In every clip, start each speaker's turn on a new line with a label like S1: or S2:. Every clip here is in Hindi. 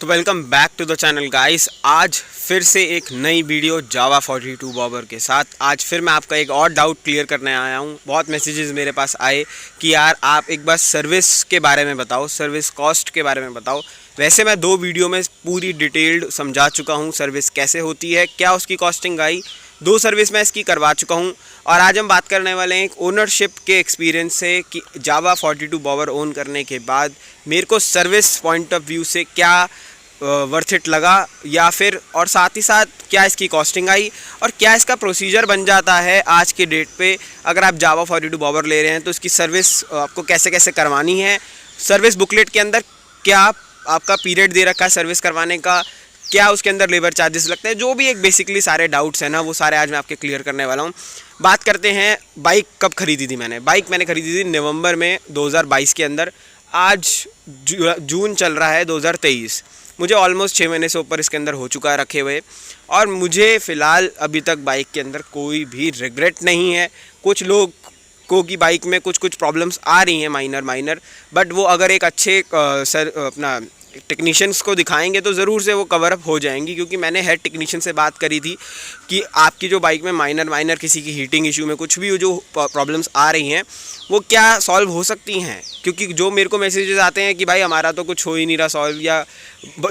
S1: तो welcome back to the channel guys. आज फिर से एक नई वीडियो जावा 42 बॉबर के साथ। आज फिर मैं आपका एक और डाउट क्लियर करने आया हूँ। बहुत मैसेजेस मेरे पास आए कि यार आप एक बार सर्विस के बारे में बताओ, सर्विस कॉस्ट के बारे में बताओ। वैसे मैं 2 वीडियो में पूरी डिटेल्ड समझा चुका हूँ सर्विस कैसे होती है, क्या उसकी कॉस्टिंग आई। 2 सर्विस मैं इसकी करवा चुका हूँ और आज हम बात करने वाले हैं एक ओनरशिप के एक्सपीरियंस से कि जावा 42 बॉबर ओन करने के बाद मेरे को सर्विस पॉइंट ऑफ व्यू से क्या वर्थ इट लगा, या फिर और साथ ही साथ क्या इसकी कॉस्टिंग आई और क्या इसका प्रोसीजर बन जाता है आज के डेट पे। अगर आप जावा 42 बॉबर ले रहे हैं तो इसकी सर्विस आपको कैसे कैसे करवानी है, सर्विस बुकलेट के अंदर क्या आपका पीरियड दे रखा है सर्विस करवाने का, क्या उसके अंदर लेबर चार्जेस लगते हैं, जो भी एक बेसिकली सारे डाउट्स हैं ना वो सारे आज मैं आपके क्लियर करने वाला हूँ। बात करते हैं बाइक कब खरीदी थी मैंने। बाइक मैंने खरीदी थी नवंबर में 2022 के अंदर। आज जून चल रहा है 2023। मुझे ऑलमोस्ट 6 महीने से ऊपर इसके अंदर हो चुका है रखे हुए, और मुझे फ़िलहाल अभी तक बाइक के अंदर कोई भी रिग्रेट नहीं है। कुछ लोग को की बाइक में कुछ प्रॉब्लम्स आ रही हैं माइनर, बट वो अगर एक अच्छे अपना टेक्नीशियंस को दिखाएंगे तो ज़रूर से वो कवर अप हो जाएंगी। क्योंकि मैंने हेड टेक्नीशियन से बात करी थी कि आपकी जो बाइक में माइनर किसी की हीटिंग इशू में कुछ भी जो प्रॉब्लम्स आ रही हैं वो क्या सॉल्व हो सकती हैं। क्योंकि जो मेरे को मैसेजेस आते हैं कि भाई हमारा तो कुछ हो ही नहीं रहा सॉल्व, या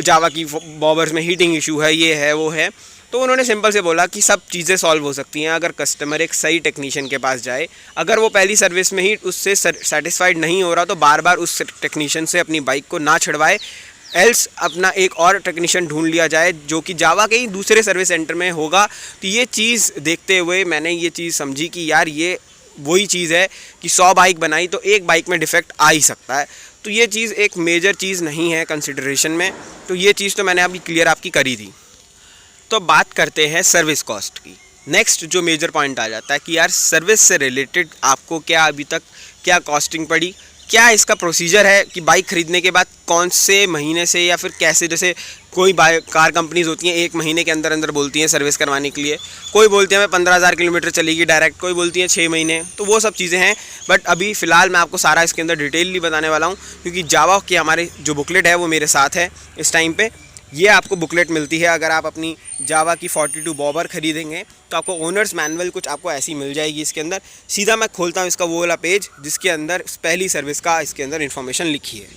S1: जावा की बॉबर्स में हीटिंग इशू है, ये है वो है, तो उन्होंने सिंपल से बोला कि सब चीज़ें सॉल्व हो सकती हैं अगर कस्टमर एक सही टेक्नीशियन के पास जाए। अगर वो पहली सर्विस में ही उससे सेटिस्फाइड नहीं हो रहा तो बार बार उस टेक्नीशियन से अपनी बाइक को ना छुड़वाए, एल्स अपना एक और टेक्नीशियन ढूंढ लिया जाए जो कि जावा के ही दूसरे सर्विस सेंटर में होगा। तो ये चीज़ देखते हुए मैंने ये चीज़ समझी कि यार ये वही चीज़ है कि 100 बाइक बनाई तो एक बाइक में डिफेक्ट आ ही सकता है। तो ये चीज़ एक मेजर चीज़ नहीं है कंसिडरेशन में। तो ये चीज़ तो मैंने अभी क्लियर आपकी करी थी। तो बात करते हैं सर्विस कॉस्ट की। नेक्स्ट जो मेजर पॉइंट आ जाता है कि यार सर्विस से रिलेटेड आपको क्या अभी तक क्या कॉस्टिंग पड़ी, क्या इसका प्रोसीजर है कि बाइक ख़रीदने के बाद कौन से महीने से या फिर कैसे। जैसे कोई कार कंपनीज़ होती हैं 1 महीने के अंदर अंदर बोलती हैं सर्विस करवाने के लिए, कोई बोलती है मैं 15,000 किलोमीटर चलेगी डायरेक्ट, कोई बोलती है 6 महीने। तो वो सब चीज़ें हैं, बट अभी फ़िलहाल मैं आपको सारा इसके अंदर डिटेलली बताने वाला हूँ। क्योंकि जावा के हमारे जो बुकलेट है वो मेरे साथ है इस टाइम पे। ये आपको बुकलेट मिलती है अगर आप अपनी जावा की 42 बॉबर ख़रीदेंगे तो आपको ओनर्स मैनुअल कुछ आपको ऐसी मिल जाएगी। इसके अंदर सीधा मैं खोलता हूँ इसका वो वाला पेज जिसके अंदर पहली सर्विस का इसके अंदर इन्फॉर्मेशन लिखी है।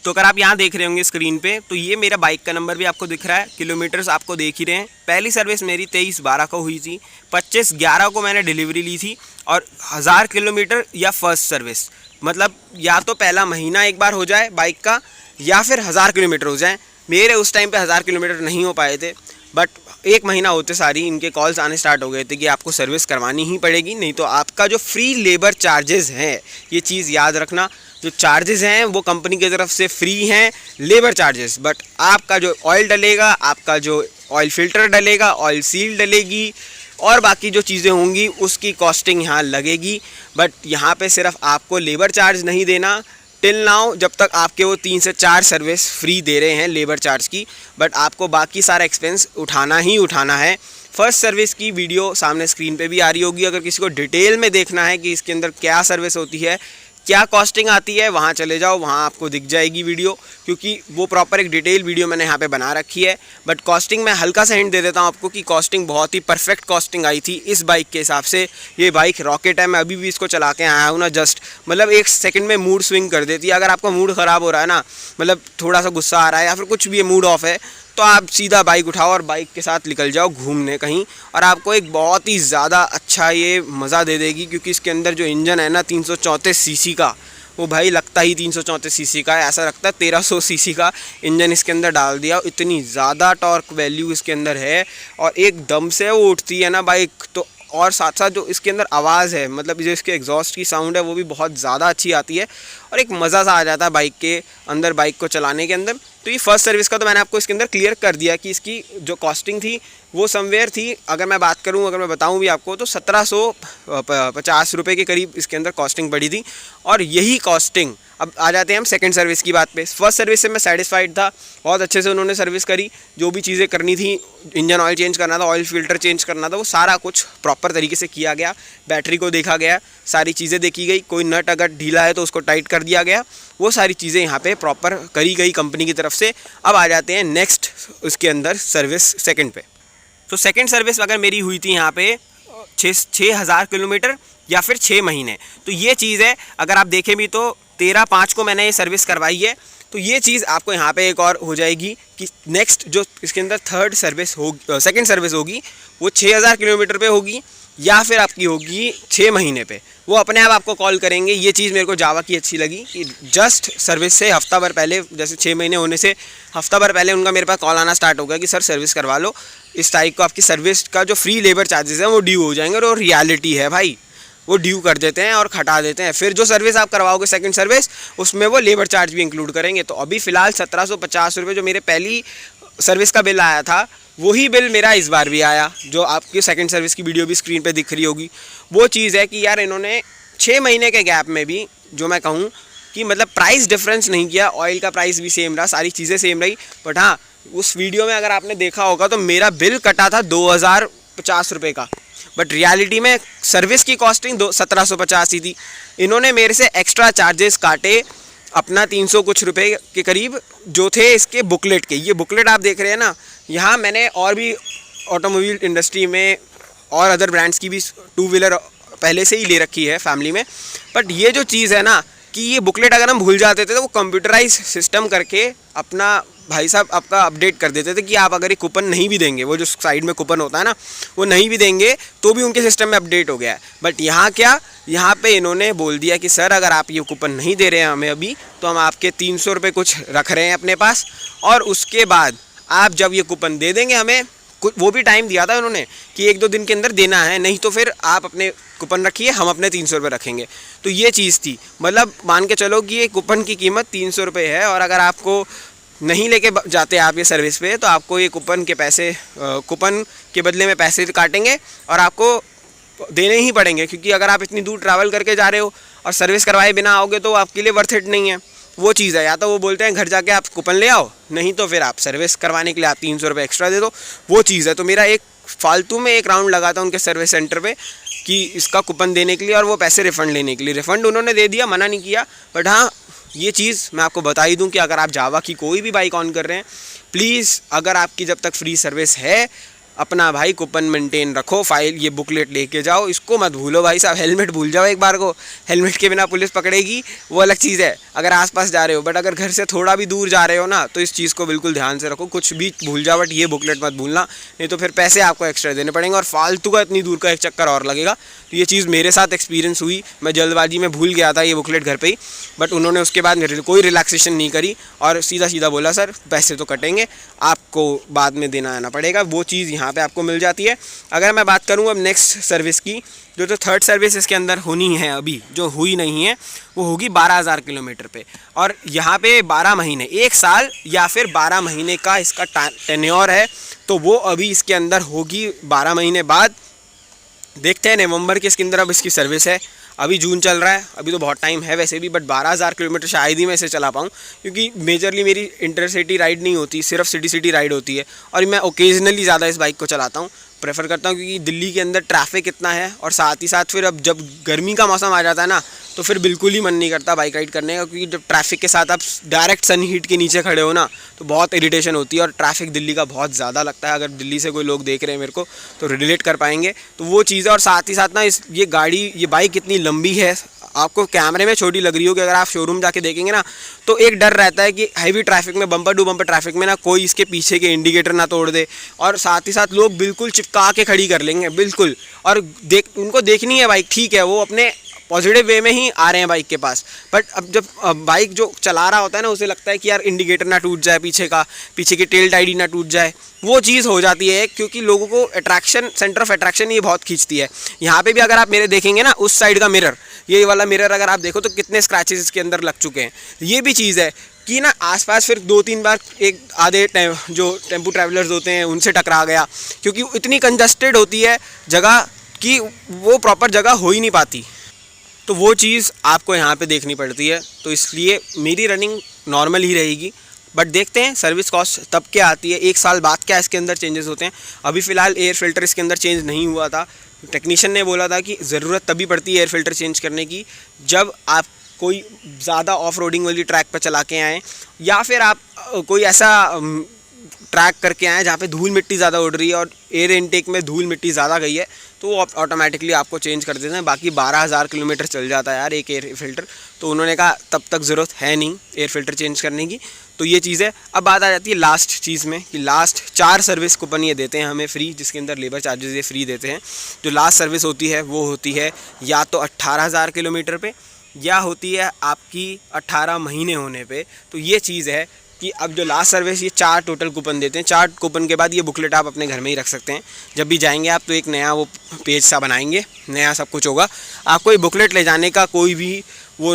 S1: तो अगर आप यहाँ देख रहे होंगे स्क्रीन पे तो ये मेरा बाइक का नंबर भी आपको दिख रहा है, किलोमीटर्स आपको देख ही रहे हैं। पहली सर्विस मेरी 23/12 को हुई थी, 25/11 को मैंने डिलीवरी ली थी, और 1000 किलोमीटर या फर्स्ट सर्विस, मतलब या तो पहला महीना एक बार हो जाए बाइक का या फिर 1000 किलोमीटर हो जाए। मेरे उस टाइम पे 1000 किलोमीटर नहीं हो पाए थे, बट 1 महीना होते सारी इनके कॉल्स आने स्टार्ट हो गए थे कि आपको सर्विस करवानी ही पड़ेगी, नहीं तो आपका जो फ्री लेबर चार्जेस हैं, ये चीज़ याद रखना, जो चार्जेस हैं वो कंपनी की तरफ से फ्री हैं लेबर चार्जेस, बट आपका जो ऑयल डलेगा, आपका जो ऑयल फिल्टर डलेगा, ऑयल सील डलेगी और बाकी जो चीज़ें होंगी उसकी कॉस्टिंग यहाँ लगेगी। बट यहाँ पे सिर्फ आपको लेबर चार्ज नहीं देना टिल नाउ, जब तक आपके वो 3 से 4 सर्विस फ्री दे रहे हैं लेबर चार्ज की, बट आपको बाकी सारा एक्सपेंस उठाना ही उठाना है। फर्स्ट सर्विस की वीडियो सामने स्क्रीन पे भी आ रही होगी। अगर किसी को डिटेल में देखना है कि इसके अंदर क्या सर्विस होती है, क्या कॉस्टिंग आती है, वहाँ चले जाओ, वहाँ आपको दिख जाएगी वीडियो, क्योंकि वो प्रॉपर एक डिटेल वीडियो मैंने यहाँ पे बना रखी है। बट कॉस्टिंग मैं हल्का सा हिंट दे देता हूँ आपको कि कॉस्टिंग बहुत ही परफेक्ट कॉस्टिंग आई थी इस बाइक के हिसाब से। ये बाइक रॉकेट है, मैं अभी भी इसको चला के आया हूँ ना, जस्ट मतलब 1 सेकंड में मूड स्विंग कर देती है। अगर आपका मूड ख़राब हो रहा है ना, मतलब थोड़ा सा गुस्सा आ रहा है या फिर कुछ भी मूड ऑफ है, तो आप सीधा बाइक उठाओ और बाइक के साथ निकल जाओ घूमने कहीं, और आपको एक बहुत ही ज़्यादा अच्छा ये मज़ा दे देगी। क्योंकि इसके अंदर जो इंजन है ना 334 सीसी का, वो भाई लगता ही 334 सीसी का है, ऐसा लगता है 1300 सीसी का इंजन इसके अंदर डाल दिया। इतनी ज़्यादा टॉर्क वैल्यू इसके अंदर है और एक दम से वो उठती है ना बाइक। तो और साथ साथ जो इसके अंदर आवाज़ है, मतलब जो इसके एग्जॉस्ट की साउंड है वो भी बहुत ज़्यादा अच्छी आती है, और एक मज़ा सा आ जाता है बाइक के अंदर, बाइक को चलाने के अंदर। तो ये फर्स्ट सर्विस का तो मैंने आपको इसके अंदर क्लियर कर दिया कि इसकी जो कॉस्टिंग थी वो समवेयर थी, अगर मैं बात करूं, अगर मैं बताऊं भी आपको, तो 1750 रुपये के करीब इसके अंदर कॉस्टिंग पड़ी थी। और यही कॉस्टिंग अब आ जाते हैं हम सेकंड सर्विस की बात पे। फर्स्ट सर्विस से मैं सेटिस्फाइड था, बहुत अच्छे से उन्होंने सर्विस करी, जो भी चीज़ें करनी थी, इंजन ऑयल चेंज करना था, ऑयल फिल्टर चेंज करना था, वो सारा कुछ प्रॉपर तरीके से किया गया। बैटरी को देखा गया, सारी चीज़ें देखी गई, कोई नट अगर ढीला है तो उसको टाइट कर दिया गया, वो सारी चीज़ें यहाँ पे प्रॉपर करी गई कंपनी की तरफ से। अब आ जाते हैं नेक्स्ट उसके अंदर सर्विस सेकंड पे। तो सेकंड सर्विस अगर मेरी हुई थी यहाँ पे 6,000 किलोमीटर या फिर 6 महीने। तो ये चीज़ है, अगर आप देखें भी तो 13/5 को मैंने ये सर्विस करवाई है। तो ये चीज़ आपको यहाँ पे एक और हो जाएगी कि नेक्स्ट जो इसके अंदर थर्ड सर्विस होगी, सेकंड सर्विस होगी, वो 6,000 किलोमीटर पे होगी या फिर आपकी होगी 6 महीने पे। वो अपने आप आपको कॉल करेंगे। ये चीज़ मेरे को जावा की अच्छी लगी कि जस्ट सर्विस से हफ्ता भर पहले, जैसे 6 महीने होने से हफ्ता भर पहले उनका मेरे पास कॉल आना स्टार्ट हो गया कि सर सर्विस करवा लो, इस तारीख को आपकी सर्विस का जो फ्री लेबर चार्जेस हैं वो ड्यू हो जाएंगे। और रियलिटी है भाई, वो ड्यू कर देते हैं और खटा देते हैं। फिर जो सर्विस आप करवाओगे सेकंड सर्विस, उसमें वो लेबर चार्ज भी इंक्लूड करेंगे। तो अभी फ़िलहाल 1750 रुपये जो मेरे पहली सर्विस का बिल आया था, वही बिल मेरा इस बार भी आया, जो आपकी सेकंड सर्विस की वीडियो भी स्क्रीन पे दिख रही होगी। वो चीज़ है कि यार इन्होंने 6 महीने के गैप में भी, जो मैं कहूँ कि मतलब प्राइस डिफरेंस नहीं किया, ऑयल का प्राइस भी सेम रहा, सारी चीज़ें सेम रही। बट हाँ, उस वीडियो में अगर आपने देखा होगा तो मेरा बिल कटा था 2050 रुपये का, बट रियलिटी में सर्विस की कॉस्टिंग 1750 ही थी। इन्होंने मेरे से एक्स्ट्रा चार्जेस काटे अपना 300 कुछ रुपए के करीब, जो थे इसके बुकलेट के। ये बुकलेट आप देख रहे हैं ना, यहाँ मैंने और भी ऑटोमोबाइल इंडस्ट्री में और अदर ब्रांड्स की भी 2 व्हीलर पहले से ही ले रखी है फैमिली में। बट ये जो चीज़ है ना कि ये बुकलेट अगर हम भूल जाते थे तो वो कंप्यूटराइज सिस्टम करके अपना भाई साहब आपका अपडेट कर देते थे कि आप अगर ये कूपन नहीं भी देंगे, वो जो साइड में कूपन होता है ना, वो नहीं भी देंगे तो भी उनके सिस्टम में अपडेट हो गया है। बट यहाँ क्या, यहाँ पे इन्होंने बोल दिया कि सर अगर आप ये कूपन नहीं दे रहे हैं हमें अभी, तो हम आपके 300 रुपये कुछ रख रहे हैं अपने पास, और उसके बाद आप जब ये कूपन दे देंगे हमें, वो भी टाइम दिया था उन्होंने कि 1-2 दिन के अंदर देना है, नहीं तो फिर आप अपने कूपन रखिए, हम अपने 300 रुपये रखेंगे। तो ये चीज़ थी, मतलब मान के चलो कि ये कूपन की कीमत 300 रुपये है, और अगर आपको नहीं लेके जाते आप ये सर्विस पे, तो आपको ये कूपन के पैसे, कूपन के बदले में पैसे काटेंगे और आपको देने ही पड़ेंगे। क्योंकि अगर आप इतनी दूर ट्रैवल करके जा रहे हो और सर्विस करवाए बिना आओगे तो आपके लिए वर्थ इट नहीं है। वो चीज़ है, या तो वो बोलते हैं घर जाके आप कूपन ले आओ, नहीं तो फिर आप सर्विस करवाने के लिए आप 300 रुपये एक्स्ट्रा दे दो। वो चीज़ है। तो मेरा एक फालतू में एक राउंड लगा था उनके सर्विस सेंटर पे कि इसका कूपन देने के लिए और वो पैसे रिफ़ंड लेने के लिए। रिफ़ंड उन्होंने दे दिया, मना नहीं किया। बट हाँ, ये चीज़ मैं आपको बता ही दूं कि अगर आप जावा की कोई भी बाइक ऑन कर रहे हैं, प्लीज़ अगर आपकी जब तक फ्री सर्विस है, अपना भाई कूपन मेंटेन रखो, फाइल ये बुकलेट लेके जाओ, इसको मत भूलो भाई साहब। हेलमेट भूल जाओ एक बार को, हेलमेट के बिना पुलिस पकड़ेगी, वो अलग चीज़ है अगर आसपास जा रहे हो। बट अगर घर से थोड़ा भी दूर जा रहे हो ना, तो इस चीज़ को बिल्कुल ध्यान से रखो। कुछ भी भूल जाओ बट ये बुकलेट मत भूलना, नहीं तो फिर पैसे आपको एक्स्ट्रा देने पड़ेंगे और फालतू का इतनी दूर का एक चक्कर और लगेगा। तो ये चीज़ मेरे साथ एक्सपीरियंस हुई, मैं जल्दबाजी में भूल गया था ये बुकलेट घर पर ही, बट उन्होंने उसके बाद मेरे कोई रिलैक्सेशन नहीं करी और सीधा सीधा बोला सर पैसे तो कटेंगे, आपको बाद में देना आना पड़ेगा। वो चीज़ यहाँ पे आपको मिल जाती है। अगर मैं बात करूँ अब नेक्स्ट सर्विस की, जो थर्ड सर्विस इसके अंदर होनी है अभी, जो हुई नहीं है, वो होगी 12,000 किलोमीटर पे। और यहाँ पे 12 महीने, 1 साल या फिर 12 महीने का इसका टेन्योर है। तो वो अभी इसके अंदर होगी 12 महीने बाद। देखते हैं नवंबर के इसके अंदर अब इसकी सर्विस है। अभी जून चल रहा है, अभी तो बहुत टाइम है वैसे भी, बट 12,000 किलोमीटर शायद ही मैं इसे चला पाऊँ, क्योंकि मेजरली मेरी इंटरसिटी राइड नहीं होती, सिर्फ सिटी राइड होती है। और मैं ओकेजनली ज़्यादा इस बाइक को चलाता हूँ, प्रेफर करता हूँ, क्योंकि दिल्ली के अंदर ट्रैफिक इतना है। और साथ ही साथ फिर अब जब गर्मी का मौसम आ जाता है ना, तो फिर बिल्कुल ही मन नहीं करता बाइक राइड करने का, क्योंकि जब ट्रैफिक के साथ आप डायरेक्ट सन हीट के नीचे खड़े हो ना, तो बहुत इरिटेशन होती है। और ट्रैफिक दिल्ली का बहुत ज़्यादा लगता है। अगर दिल्ली से कोई लोग देख रहे हैं मेरे को तो रिलेट कर पाएंगे। तो वो चीज़ है। और साथ ही साथ ना ये बाइक इतनी लंबी है, आपको कैमरे में छोटी लग रही होगी, अगर आप शोरूम जाके देखेंगे ना, तो एक डर रहता है कि हैवी ट्रैफिक में, बम्पर टू बम्पर ट्रैफिक में ना कोई इसके पीछे के इंडिकेटर ना तोड़ दे। और साथ ही साथ लोग बिल्कुल चिपका के खड़ी कर लेंगे बिल्कुल, और उनको देखनी है बाइक, ठीक है, वो अपने पॉजिटिव वे में ही आ रहे हैं बाइक के पास। बट अब जब बाइक जो चला रहा होता है ना, उसे लगता है कि यार इंडिकेटर ना टूट जाए, पीछे की टेल टाइडी ना टूट जाए। वो चीज़ हो जाती है, क्योंकि लोगों को अट्रैक्शन, सेंटर ऑफ अट्रैक्शन ये बहुत खींचती है। यहाँ पे भी अगर आप मेरे देखेंगे ना, उस साइड का मिरर, ये वाला मिरर अगर आप देखो तो कितने स्क्रैचेस इसके अंदर लग चुके हैं। ये भी चीज़ है कि ना आसपास फिर 2-3 बार एक आधे जो टेम्पो ट्रैवलर्स होते हैं उनसे टकरा गया, क्योंकि इतनी कंजस्टेड होती है जगह कि वो प्रॉपर जगह हो ही नहीं पाती। तो वो चीज़ आपको यहाँ पे देखनी पड़ती है। तो इसलिए मेरी रनिंग नॉर्मल ही रहेगी, बट देखते हैं सर्विस कॉस्ट तब क्या आती है, 1 साल बाद क्या इसके अंदर चेंजेस होते हैं। अभी फ़िलहाल एयर फ़िल्टर इसके अंदर चेंज नहीं हुआ था। टेक्नीशियन ने बोला था कि ज़रूरत तभी पड़ती है एयर फ़िल्टर चेंज करने की जब आप कोई ज़्यादा ऑफ रोडिंग वाली ट्रैक पर चला के आएँ, या फिर आप कोई ऐसा ट्रैक करके आएँ जहाँ पे धूल मिट्टी ज़्यादा उड़ रही है और एयर इनटेक में धूल मिट्टी ज़्यादा गई है, तो वो ऑटोमेटिकली आपको चेंज कर देते हैं। बाकी 12,000 किलोमीटर चल जाता है यार एक एयर फ़िल्टर, तो उन्होंने कहा तब तक ज़रूरत है नहीं एयर फ़िल्टर चेंज करने की। तो ये चीज़ है। अब बात आ जाती है लास्ट चीज़ में कि लास्ट 4 सर्विस कूपन ये देते हैं हमें फ्री, जिसके अंदर लेबर चार्जेस ये फ्री देते हैं। जो लास्ट सर्विस होती है वो होती है या तो 18,000 किलोमीटर पे, या होती है आपकी 18 महीने होने पे। तो ये चीज़ है कि अब जो लास्ट सर्विस ये 4 टोटल कूपन देते हैं। 4 कूपन के बाद ये बुकलेट आप अपने घर में ही रख सकते हैं। जब भी जाएंगे आप तो एक नया वो पेज सा बनाएंगे, नया सब कुछ होगा, आपको ये बुकलेट ले जाने का कोई भी वो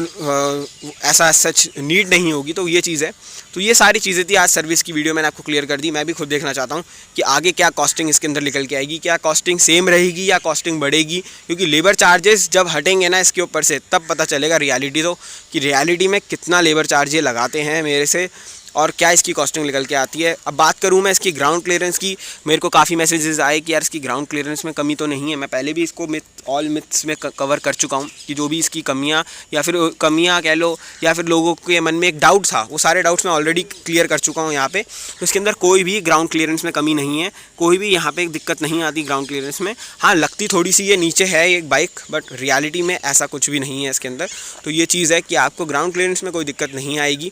S1: ऐसा सच नीड नहीं होगी। तो ये चीज़ है। तो ये सारी चीज़ें थी आज सर्विस की वीडियो मैंने आपको क्लियर कर दी। मैं भी खुद देखना चाहता हूँ कि आगे क्या कॉस्टिंग इसके अंदर निकल के आएगी, क्या कॉस्टिंग सेम रहेगी या कॉस्टिंग बढ़ेगी, क्योंकि लेबर चार्जेस जब हटेंगे ना इसके ऊपर से तब पता चलेगा रियलिटी, तो कि रियलिटी में कितना लेबर चार्ज ये लगाते हैं मेरे से और क्या इसकी कॉस्टिंग निकल के आती है। अब बात करूँ मैं इसकी ग्राउंड क्लियरेंस की, मेरे को काफ़ी मैसेजेस आए कि यार इसकी ग्राउंड क्लियरेंस में कमी तो नहीं है। मैं पहले भी इसको ऑल मिथ्स में कवर कर चुका हूँ कि जो भी इसकी कमियाँ या फिर कमियाँ कह लो या फिर लोगों के मन में एक डाउट था, वो सारे डाउट्स मैं ऑलरेडी क्लियर कर चुका हूँ यहाँ पे। तो इसके अंदर कोई भी ग्राउंड क्लियरेंस में कमी नहीं है, कोई भी यहाँ पे दिक्कत नहीं आती ग्राउंड क्लियरेंस में। हाँ, लगती थोड़ी सी ये नीचे है एक बाइक, बट रियलिटी में ऐसा कुछ भी नहीं है इसके अंदर। तो ये चीज़ है कि आपको ग्राउंड क्लियरेंस में कोई दिक्कत नहीं आएगी,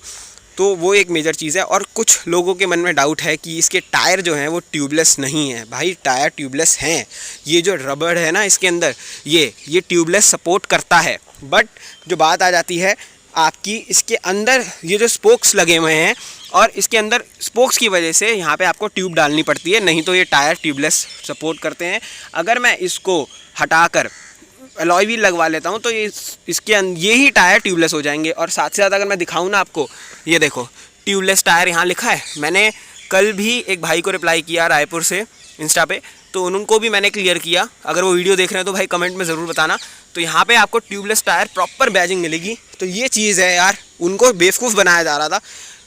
S1: तो वो एक मेजर चीज़ है। और कुछ लोगों के मन में डाउट है कि इसके टायर जो हैं वो ट्यूबलेस नहीं है। भाई टायर ट्यूबलेस हैं, ये जो रबड़ है ना इसके अंदर ये ट्यूबलेस सपोर्ट करता है। बट जो बात आ जाती है आपकी, इसके अंदर ये जो स्पोक्स लगे हुए हैं और इसके अंदर स्पोक्स की वजह से यहाँ पे आपको ट्यूब डालनी पड़ती है, नहीं तो ये टायर ट्यूबलेस सपोर्ट करते हैं। अगर मैं इसको हटाकर अलॉय व्हील लगवा लेता हूँ तो इसके ये ही टायर ट्यूबलेस हो जाएंगे। और साथ से साथ अगर मैं दिखाऊँ ना आपको, ये देखो ट्यूबलेस टायर यहाँ लिखा है। मैंने कल भी एक भाई को रिप्लाई किया रायपुर से इंस्टा पे, तो उनको भी मैंने क्लियर किया। अगर वो वीडियो देख रहे हैं तो भाई कमेंट में ज़रूर बताना। तो यहाँ पे आपको ट्यूबलेस टायर प्रॉपर बैजिंग मिलेगी। तो ये चीज़ है यार, उनको बेवकूफ़ बनाया जा रहा था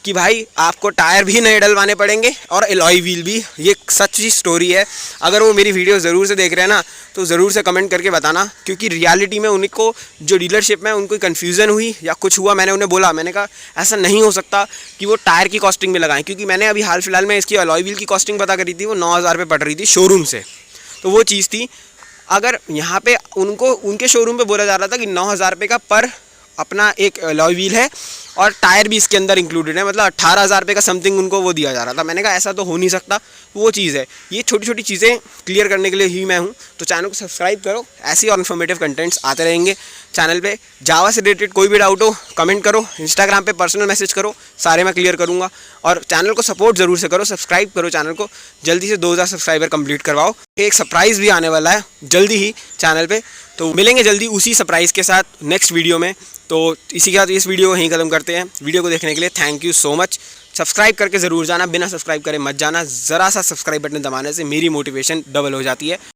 S1: कि भाई आपको टायर भी नए डलवाने पड़ेंगे और अलॉय व्हील भी। ये सच्ची स्टोरी है। अगर वो मेरी वीडियो ज़रूर से देख रहे हैं ना तो ज़रूर से कमेंट करके बताना, क्योंकि रियलिटी में उनको जो डीलरशिप में उनको कन्फ्यूज़न हुई या कुछ हुआ। मैंने उन्हें बोला, मैंने कहा ऐसा नहीं हो सकता कि वो टायर की कॉस्टिंग में लगाएं, क्योंकि मैंने अभी हाल फिलहाल में इसकी अलॉय व्हील की कॉस्टिंग पता करी थी, वो 9,000 रुपये पड़ रही थी शोरूम से। तो वो चीज़ थी। अगर यहाँ पे उनको उनके शोरूम पे बोला जा रहा था कि 9,000 रुपये का पर अपना एक अलॉय व्हील है और टायर भी इसके अंदर इंक्लूडेड है, मतलब 18,000 रुपये का समथिंग उनको वो दिया जा रहा था। मैंने कहा ऐसा तो हो नहीं सकता। वो चीज़ है, ये छोटी छोटी चीज़ें क्लियर करने के लिए ही मैं हूँ। तो चैनल को सब्सक्राइब करो, ऐसी और इन्फॉर्मेटिव कंटेंट्स आते रहेंगे चैनल पे। जावा से रिलेटेड कोई भी डाउट हो कमेंट करो, इंस्टाग्राम पे पर्सनल मैसेज करो, सारे मैं क्लियर करूँगा। और चैनल को सपोर्ट ज़रूर से करो, सब्सक्राइब करो चैनल को, जल्दी से 2,000 सब्सक्राइबर कंप्लीट करवाओ। एक सरप्राइज़ भी आने वाला है जल्दी ही चैनल पे, तो मिलेंगे जल्दी उसी सरप्राइज़ के साथ नेक्स्ट वीडियो में। तो इसी के साथ इस वीडियो को यहीं ख़त्म करते हैं। वीडियो को देखने के लिए thank you so much. Subscribe करके ज़रूर जाना, बिना सब्सक्राइब करे मत जाना। ज़रा सा सब्सक्राइब बटन दबाने से मेरी मोटिवेशन डबल हो जाती है।